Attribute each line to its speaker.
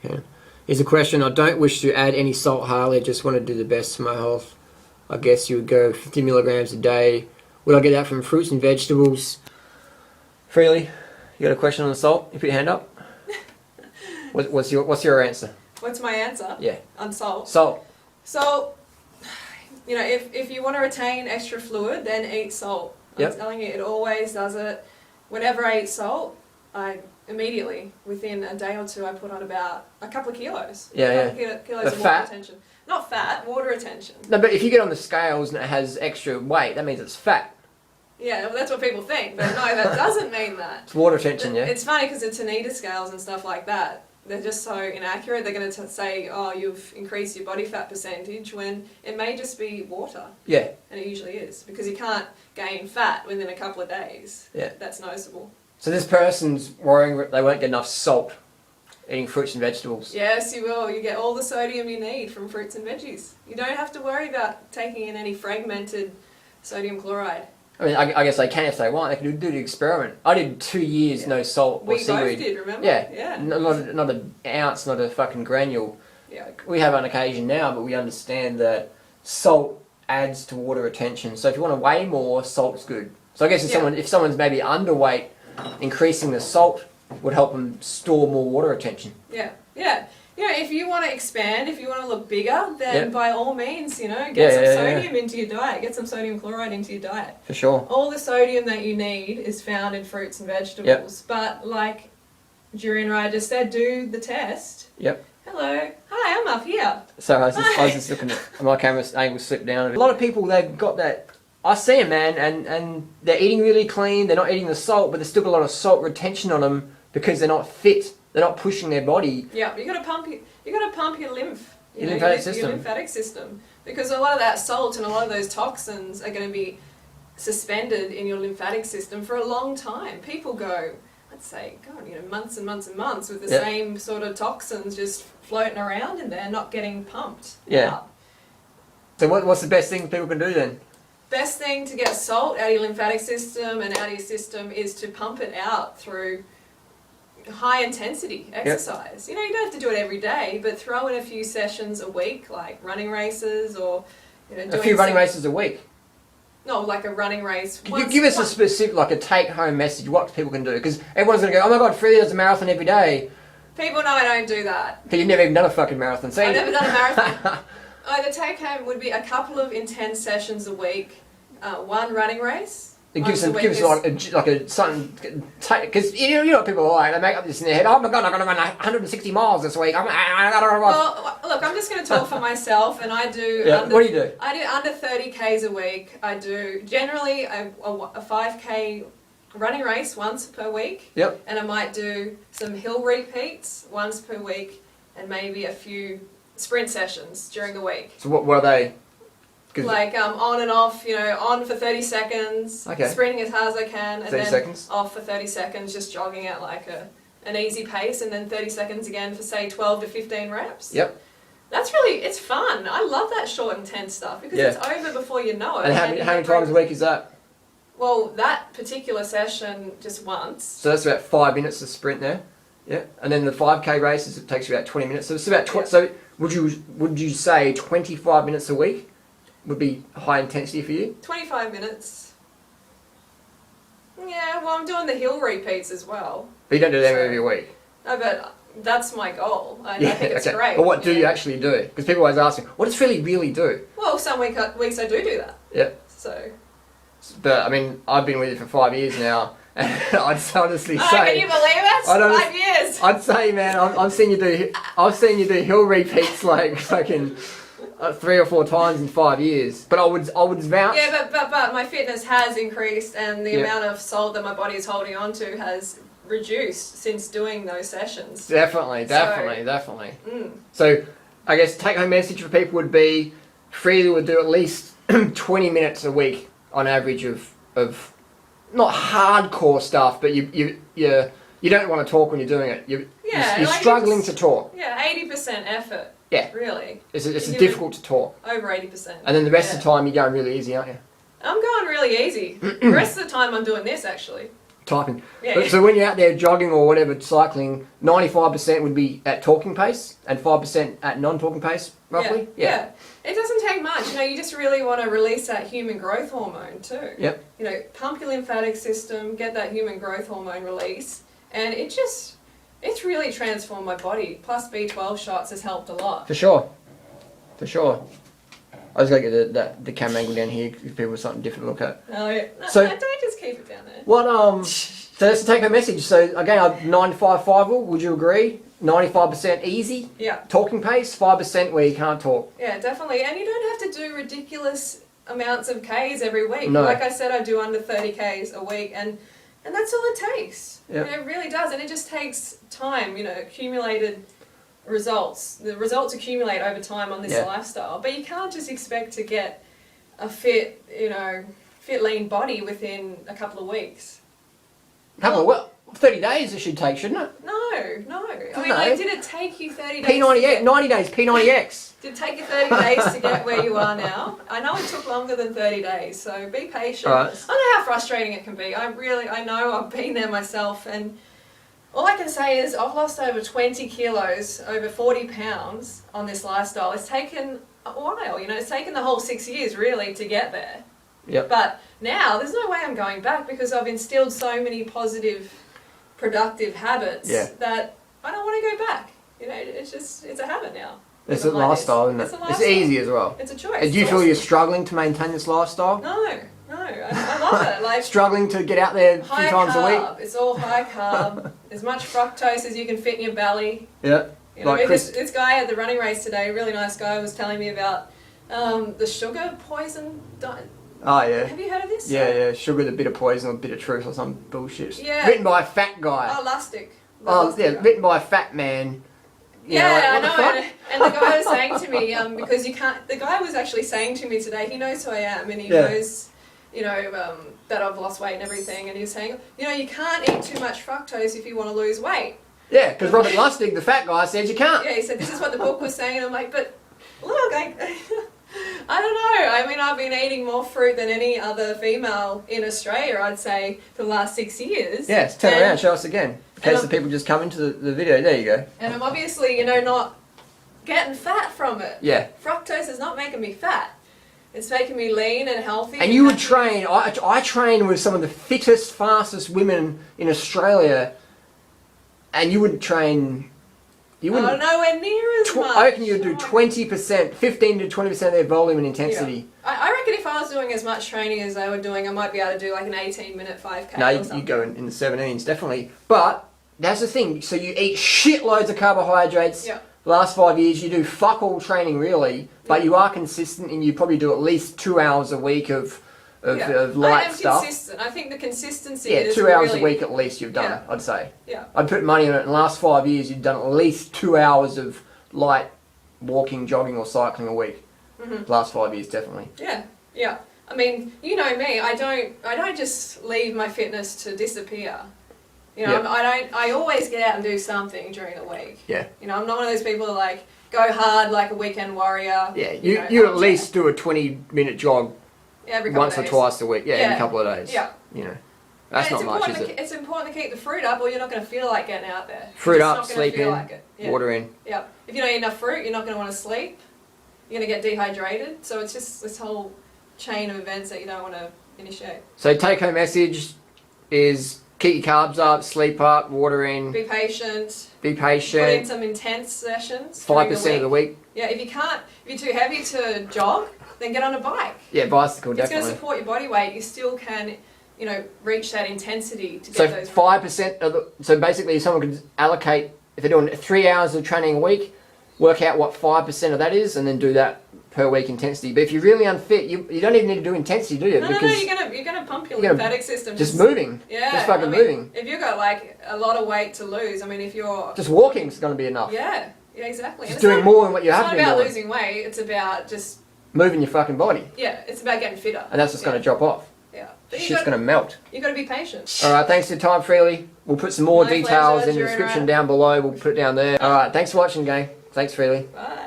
Speaker 1: Okay. Here's a question. I don't wish to add any salt, Harley. Just want to do the best for my health. I guess you would go 50 milligrams a day. Would I get that from fruits and vegetables? Freely, you got a question on the salt? You put your hand up. What's your answer?
Speaker 2: What's my answer?
Speaker 1: Yeah.
Speaker 2: On salt.
Speaker 1: Salt.
Speaker 2: Salt, you know, if you want to retain extra fluid, then eat salt. I'm telling you, it always does it. Whenever I eat salt, I immediately, within a day or two, I put on about a couple of kilos.
Speaker 1: Yeah,
Speaker 2: Kilos of
Speaker 1: fat?
Speaker 2: water retention. Not fat, water retention.
Speaker 1: No, but if you get on the scales and it has extra weight, that means it's fat.
Speaker 2: Yeah, well, that's what people think, but no, that doesn't mean that.
Speaker 1: It's water retention, yeah?
Speaker 2: It's funny because the Tanita scales and stuff like that, they're just so inaccurate. They're going to say, oh, you've increased your body fat percentage, when it may just be water.
Speaker 1: Yeah.
Speaker 2: And it usually is, because you can't gain fat within a couple of days.
Speaker 1: Yeah.
Speaker 2: That's noticeable.
Speaker 1: So this person's worrying they won't get enough salt eating fruits and vegetables.
Speaker 2: Yes, you will. You get all the sodium you need from fruits and veggies. You don't have to worry about taking in any fragmented sodium chloride.
Speaker 1: I mean, I guess they can if they want. They can do the experiment. I did 2 years no salt or
Speaker 2: We
Speaker 1: seaweed.
Speaker 2: both did, remember?
Speaker 1: Yeah.
Speaker 2: Yeah.
Speaker 1: Not an ounce, not a fucking granule.
Speaker 2: Yeah.
Speaker 1: We have on occasion now, but we understand that salt adds to water retention. So if you want to weigh more, salt's good. So I guess if someone's maybe underweight, increasing the salt would help them store more water retention.
Speaker 2: Yeah, yeah. You know, if you want to expand, if you want to look bigger, then by all means, you know, get some sodium into your diet. Get some sodium chloride into your diet.
Speaker 1: For sure.
Speaker 2: All the sodium that you need is found in fruits and vegetables. But like Jurendra just said, do the test.
Speaker 1: Yep.
Speaker 2: Hello. Hi, I'm up here.
Speaker 1: So I was just looking at my camera angle slipped down a bit. A lot of people, they've got that. I see them, man, and they're eating really clean. They're not eating the salt, but there's still got a lot of salt retention on them because they're not fit. They're not pushing their body.
Speaker 2: Yeah, you got to pump your lymph.
Speaker 1: Your lymphatic system.
Speaker 2: Your lymphatic system, because a lot of that salt and a lot of those toxins are going to be suspended in your lymphatic system for a long time. People go, I'd say, God, you know, months and months and months with the same sort of toxins just floating around in there, not getting pumped out.
Speaker 1: So what's the best thing people can do then?
Speaker 2: Best thing to get salt out of your lymphatic system and out of your system is to pump it out through high intensity exercise. You know, you don't have to do it every day, but throw in a few sessions a week, like running races or, you know, doing
Speaker 1: a few running races a week.
Speaker 2: No, like a running race.
Speaker 1: Can you give us a specific, like a take-home message, what people can do? Because everyone's going to go, oh my God, Freddie does a marathon every day.
Speaker 2: People know I don't do that.
Speaker 1: But you've never even done a fucking marathon, see?
Speaker 2: I've never done a marathon. The take-home would be a couple of intense sessions a week, one running race.
Speaker 1: It gives us like a something, because you know what people are like, they make up this in their head, oh my God, I'm going to run 160 miles this week.
Speaker 2: Well, look, I'm just going to talk for myself, and I do...
Speaker 1: what do you do?
Speaker 2: I do under 30 Ks a week. I do generally a 5K running race once per week.
Speaker 1: Yep.
Speaker 2: And I might do some hill repeats once per week, and maybe a few sprint sessions during the week.
Speaker 1: So what are they?
Speaker 2: Like on and off, you know, on for 30 seconds, sprinting as hard as I can, and then off for 30 seconds, just jogging at like an easy pace, and then 30 seconds again for say 12 to 15 reps.
Speaker 1: Yep.
Speaker 2: That's really, it's fun. I love that short, intense stuff because it's over before you know it.
Speaker 1: And how many times a week is that?
Speaker 2: Well, that particular session just once.
Speaker 1: So that's about 5 minutes of sprint there. Yeah. And then the 5K races, it takes you about 20 minutes. So it's about so would you say 25 minutes a week would be high intensity for you?
Speaker 2: 25 minutes. Yeah, well, I'm doing the hill repeats as well.
Speaker 1: But you don't do them every week?
Speaker 2: No, but that's my goal. I think it's great.
Speaker 1: But what do you actually do? Because people always ask me, what does Philly really do?
Speaker 2: Well, some weeks I do that.
Speaker 1: Yeah.
Speaker 2: So.
Speaker 1: But, I mean, I've been with you for 5 years now, and I'd honestly say...
Speaker 2: can you believe it? 5 years!
Speaker 1: I'd say, man, I've seen you do hill repeats like fucking... 3 or 4 times in 5 years, but I would vouch.
Speaker 2: Yeah, but my fitness has increased, and the amount of salt that my body is holding on to has reduced since doing those sessions.
Speaker 1: Definitely. So, I guess take-home message for people would be, Freely would do at least 20 minutes a week on average of not hardcore stuff, but you don't want to talk when you're doing it. You're struggling to talk.
Speaker 2: Yeah, 80% effort.
Speaker 1: Yeah.
Speaker 2: Really.
Speaker 1: It's difficult to talk.
Speaker 2: Over 80%.
Speaker 1: And then the rest of the time you're going really easy, aren't you?
Speaker 2: I'm going really easy. The rest of the time I'm doing this, actually.
Speaker 1: typing.
Speaker 2: Yeah.
Speaker 1: So when you're out there jogging or whatever, cycling, 95% would be at talking pace and 5% at non-talking pace, roughly.
Speaker 2: Yeah. It doesn't take much. You know, you just really want to release that human growth hormone too.
Speaker 1: Yep.
Speaker 2: You know, pump your lymphatic system, get that human growth hormone release, and it's really transformed my body. Plus B12 shots has helped a lot.
Speaker 1: For sure. I was going to get the camera angle down here if people have something different to look at.
Speaker 2: No,
Speaker 1: So-
Speaker 2: don't just keep it down there.
Speaker 1: What so that's the take home message. So again, 95 would you agree? 95% easy,
Speaker 2: Yeah.
Speaker 1: talking pace, 5% where you can't talk.
Speaker 2: Yeah, definitely. And you don't have to do ridiculous amounts of Ks every week.
Speaker 1: No.
Speaker 2: Like I said, I do under 30 Ks a week, and that's all it takes.
Speaker 1: Yep.
Speaker 2: You know, it really does. And it just takes time, you know, accumulated results. The results accumulate over time on this
Speaker 1: Yeah.
Speaker 2: lifestyle. But you can't just expect to get a fit, lean body within a couple of weeks.
Speaker 1: 30 days it should take, shouldn't it?
Speaker 2: No. I mean,
Speaker 1: No.
Speaker 2: like, did it take you 30 days? to
Speaker 1: P90X,
Speaker 2: get-
Speaker 1: 90 days, P90X.
Speaker 2: Did it take you 30 days to get where you are now? I know it took longer than 30 days, so be patient.
Speaker 1: All right.
Speaker 2: I know how frustrating it can be. I know I've been there myself, and all I can say is I've lost over 20 kilos, over 40 pounds on this lifestyle. It's taken a while, you know, it's taken the whole 6 years really to get there.
Speaker 1: Yep.
Speaker 2: But now there's no way I'm going back because I've instilled so many positive, productive habits
Speaker 1: Yeah.
Speaker 2: that I don't want to go back. You know, it's a habit now.
Speaker 1: It's a
Speaker 2: Living like
Speaker 1: lifestyle,
Speaker 2: this.
Speaker 1: isn't it?
Speaker 2: It's a
Speaker 1: It's
Speaker 2: lifestyle.
Speaker 1: easy as well.
Speaker 2: It's a choice.
Speaker 1: And do you
Speaker 2: It's
Speaker 1: feel you're
Speaker 2: awesome.
Speaker 1: struggling to maintain this lifestyle?
Speaker 2: No, I love it. Like
Speaker 1: Struggling to get out there a few
Speaker 2: high
Speaker 1: times a week?
Speaker 2: carb. It's all high carb. As much fructose as you can fit in your belly.
Speaker 1: Yeah.
Speaker 2: You know,
Speaker 1: Like
Speaker 2: this guy at the running race today, a really nice guy, was telling me about the sugar poison diet.
Speaker 1: Oh, yeah.
Speaker 2: Have you heard of this?
Speaker 1: Yeah. Sugar, the bit of poison, or bit of truth, or some bullshit.
Speaker 2: Yeah.
Speaker 1: Written by a fat guy.
Speaker 2: Oh, Lustig.
Speaker 1: Yeah, written by a fat man. You know, like,
Speaker 2: Yeah,
Speaker 1: what the
Speaker 2: I
Speaker 1: fuck?
Speaker 2: know. And the guy was saying to me, because you can't. The guy was actually saying to me today, he knows who I am, and he
Speaker 1: Yeah.
Speaker 2: knows, that I've lost weight and everything. And he was saying, you can't eat too much fructose if you want to lose weight.
Speaker 1: Yeah, because Robert Lustig, the fat guy, said you can't.
Speaker 2: Yeah, he said this is what the book was saying, and I'm like, but look, I don't know. I mean, I've been eating more fruit than any other female in Australia, I'd say, for the last 6 years.
Speaker 1: Yes, turn
Speaker 2: And-
Speaker 1: around, show us again. In case
Speaker 2: and
Speaker 1: the people just come into the video. There you go.
Speaker 2: And I'm obviously, not getting fat from it.
Speaker 1: Yeah.
Speaker 2: Fructose is not making me fat. It's making me lean and healthy.
Speaker 1: And you would
Speaker 2: happy.
Speaker 1: train, I train with some of the fittest, fastest women in Australia, and you would train, you
Speaker 2: Oh,
Speaker 1: wouldn't,
Speaker 2: nowhere near as much.
Speaker 1: I reckon you'd do
Speaker 2: No.
Speaker 1: 20%, 15 to 20% of their volume and intensity.
Speaker 2: Yeah. I reckon if I was doing as much training as they were doing, I might be able to do like an 18-minute 5K
Speaker 1: No,
Speaker 2: or
Speaker 1: you
Speaker 2: something.
Speaker 1: go in the 17s, definitely. But, that's the thing, so you eat shitloads of carbohydrates.
Speaker 2: Yeah.
Speaker 1: The last 5 years, you do fuck all training really, but you are consistent and you probably do at least 2 hours a week of light
Speaker 2: I am
Speaker 1: stuff.
Speaker 2: consistent. I think the consistency
Speaker 1: Yeah,
Speaker 2: is
Speaker 1: 2 hours
Speaker 2: really,
Speaker 1: a week at least you've done
Speaker 2: Yeah.
Speaker 1: it, I'd say.
Speaker 2: Yeah.
Speaker 1: I'd put money on it. In the last 5 years, you've done at least 2 hours of light walking, jogging, or cycling a week.
Speaker 2: Mm-hmm.
Speaker 1: The last 5 years, definitely.
Speaker 2: Yeah. I mean, you know me. I don't just leave my fitness to disappear.
Speaker 1: Yeah.
Speaker 2: I always get out and do something during the week.
Speaker 1: Yeah.
Speaker 2: I'm not one of those people that like go hard like a weekend warrior.
Speaker 1: Yeah, you at least do a 20-minute jog
Speaker 2: every couple
Speaker 1: once
Speaker 2: of
Speaker 1: or
Speaker 2: days.
Speaker 1: twice a week. Yeah, every
Speaker 2: Yeah.
Speaker 1: couple of days.
Speaker 2: Yeah.
Speaker 1: That's
Speaker 2: And
Speaker 1: not much, is it?
Speaker 2: It's important to keep the fruit up, or you're not going to feel like getting out there.
Speaker 1: Fruit
Speaker 2: You're just
Speaker 1: up,
Speaker 2: not gonna
Speaker 1: sleep
Speaker 2: feel
Speaker 1: in,
Speaker 2: like it. Yeah.
Speaker 1: water in.
Speaker 2: Yeah. If you don't eat enough fruit, you're not going to want to sleep. You're going to get dehydrated. So it's just this whole chain of events that you don't want to initiate.
Speaker 1: So take-home message is keep your carbs up, sleep up, water in,
Speaker 2: Be patient.
Speaker 1: be
Speaker 2: Put in
Speaker 1: patient,
Speaker 2: some intense sessions. during
Speaker 1: 5% of the week.
Speaker 2: Yeah, if you're too heavy to jog, then get on a bike.
Speaker 1: Yeah, bicycle,
Speaker 2: It's going to
Speaker 1: definitely.
Speaker 2: support your body weight. You still can, reach that intensity to get
Speaker 1: So
Speaker 2: those.
Speaker 1: 5% of the, so basically if someone could allocate, if they're doing 3 hours of training a week, work out what 5% of that is and then do that per week intensity. But if you're really unfit, you don't even need to do intensity, do you?
Speaker 2: No,
Speaker 1: Because
Speaker 2: you're gonna pump your
Speaker 1: you're gonna-
Speaker 2: lymphatic system.
Speaker 1: just moving.
Speaker 2: Yeah,
Speaker 1: Just fucking
Speaker 2: I mean,
Speaker 1: moving.
Speaker 2: If you've got like a lot of weight to lose, I mean, if you're
Speaker 1: Just walking is going to be enough.
Speaker 2: yeah, exactly.
Speaker 1: Just
Speaker 2: And
Speaker 1: doing
Speaker 2: it's
Speaker 1: more than what you
Speaker 2: not,
Speaker 1: have
Speaker 2: it's
Speaker 1: been
Speaker 2: not about
Speaker 1: doing.
Speaker 2: losing weight. It's about just
Speaker 1: Moving your fucking body.
Speaker 2: it's about getting fitter.
Speaker 1: And that's what's going to drop off.
Speaker 2: Yeah, but
Speaker 1: Shit's going to melt.
Speaker 2: you got to be patient.
Speaker 1: Alright, thanks for your time, Freely. We'll put some more
Speaker 2: My
Speaker 1: details
Speaker 2: pleasure,
Speaker 1: in the
Speaker 2: you're
Speaker 1: description
Speaker 2: right.
Speaker 1: down below. We'll put it down there. Alright, thanks for watching, gang. Thanks, Freely.
Speaker 2: Bye.